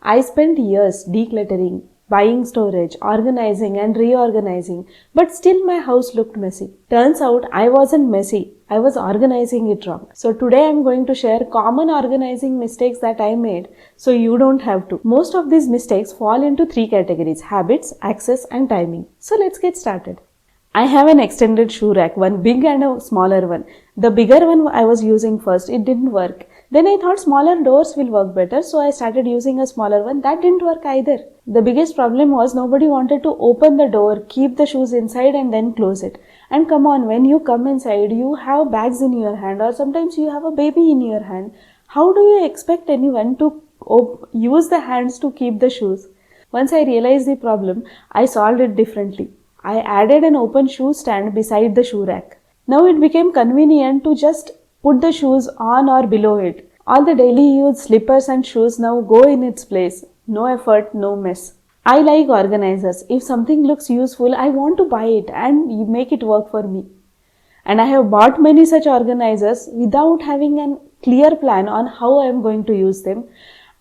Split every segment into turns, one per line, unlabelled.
I spent years decluttering, buying storage, organizing and reorganizing, but still my house looked messy. Turns out I wasn't messy, I was organizing it wrong. So today I'm going to share common organizing mistakes that I made so you don't have to. Most of these mistakes fall into three categories: habits, access and timing. So let's get started. I have an extended shoe rack, one big and a smaller one. The bigger one I was using first, it didn't work. Then I thought smaller doors will work better, so I started using a smaller one. That didn't work either. The biggest problem was nobody wanted to open the door, keep the shoes inside and then close it. And come on, when you come inside, you have bags in your hand or sometimes you have a baby in your hand. How do you expect anyone to use the hands to keep the shoes? Once I realized the problem, I solved it differently. I added an open shoe stand beside the shoe rack. Now it became convenient to just put the shoes on or below it. All the daily use slippers and shoes now go in its place. No effort, no mess. I like organizers. If something looks useful, I want to buy it and make it work for me. And I have bought many such organizers without having a clear plan on how I am going to use them.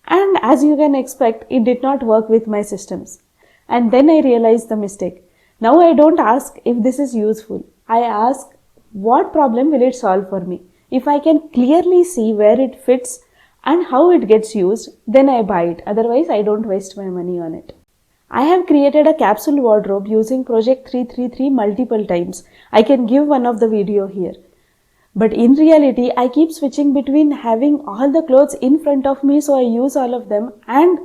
And as you can expect, it did not work with my systems. And then I realized the mistake. Now I don't ask if this is useful. I ask, what problem will it solve for me? If I can clearly see where it fits and how it gets used, then I buy it. Otherwise, I don't waste my money on it. I have created a capsule wardrobe using Project 333 multiple times. I can give one of the video here. But in reality, I keep switching between having all the clothes in front of me so I use all of them and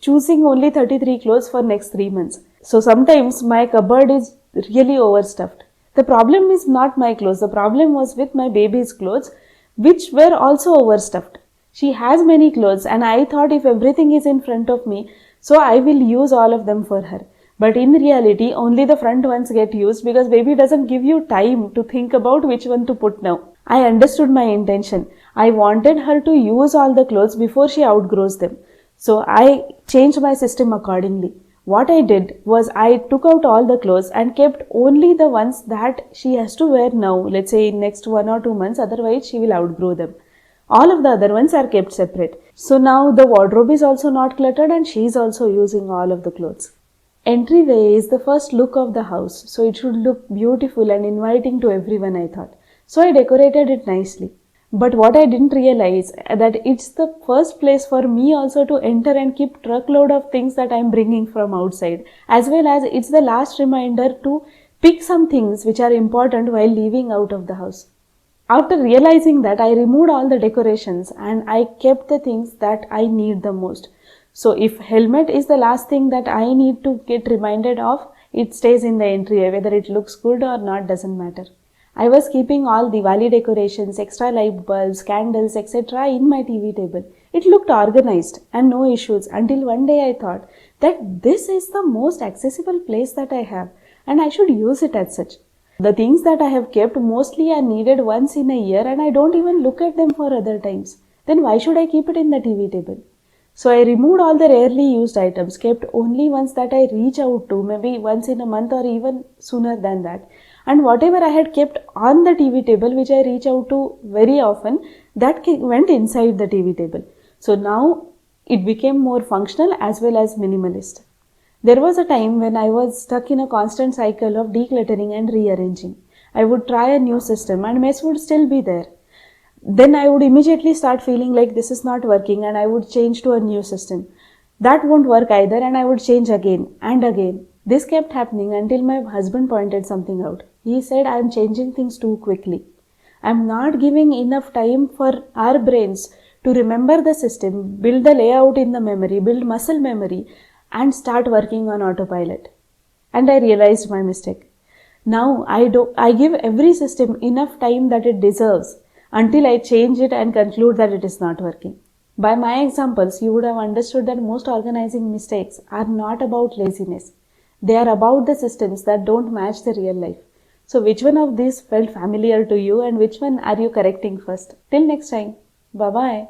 choosing only 33 clothes for next 3 months. So sometimes my cupboard is really overstuffed. The problem is not my clothes. The problem was with my baby's clothes, which were also overstuffed. She has many clothes and I thought if everything is in front of me, so I will use all of them for her. But in reality, only the front ones get used because baby doesn't give you time to think about which one to put now. I understood my intention. I wanted her to use all the clothes before she outgrows them. So I changed my system accordingly. What I did was I took out all the clothes and kept only the ones that she has to wear now, let's say in next 1 or 2 months, otherwise she will outgrow them. All of the other ones are kept separate. So now the wardrobe is also not cluttered and she is also using all of the clothes. Entryway is the first look of the house, so it should look beautiful and inviting to everyone, I thought. So I decorated it nicely. But what I didn't realize that it's the first place for me also to enter and keep truckload of things that I'm bringing from outside, as well as it's the last reminder to pick some things which are important while leaving out of the house. After realizing that, I removed all the decorations and I kept the things that I need the most. So if helmet is the last thing that I need to get reminded of, it stays in the entryway. Whether it looks good or not doesn't matter. I was keeping all Diwali decorations, extra light bulbs, candles, etc. in my TV table. It looked organized and no issues until one day I thought that this is the most accessible place that I have and I should use it as such. The things that I have kept mostly are needed once in a year and I don't even look at them for other times. Then why should I keep it in the TV table? So I removed all the rarely used items, kept only ones that I reach out to, maybe once in a month or even sooner than that. And whatever I had kept on the TV table, which I reach out to very often, that went inside the TV table. So now it became more functional as well as minimalist. There was a time when I was stuck in a constant cycle of decluttering and rearranging. I would try a new system and mess would still be there. Then I would immediately start feeling like this is not working and I would change to a new system. That won't work either and I would change again and again. This kept happening until my husband pointed something out. He said, I am changing things too quickly. I am not giving enough time for our brains to remember the system, build the layout in the memory, build muscle memory and start working on autopilot. And I realized my mistake. Now I give every system enough time that it deserves until I change it and conclude that it is not working. By my examples, you would have understood that most organizing mistakes are not about laziness. They are about the systems that don't match the real life. So which one of these felt familiar to you and which one are you correcting first? Till next time. Bye-bye.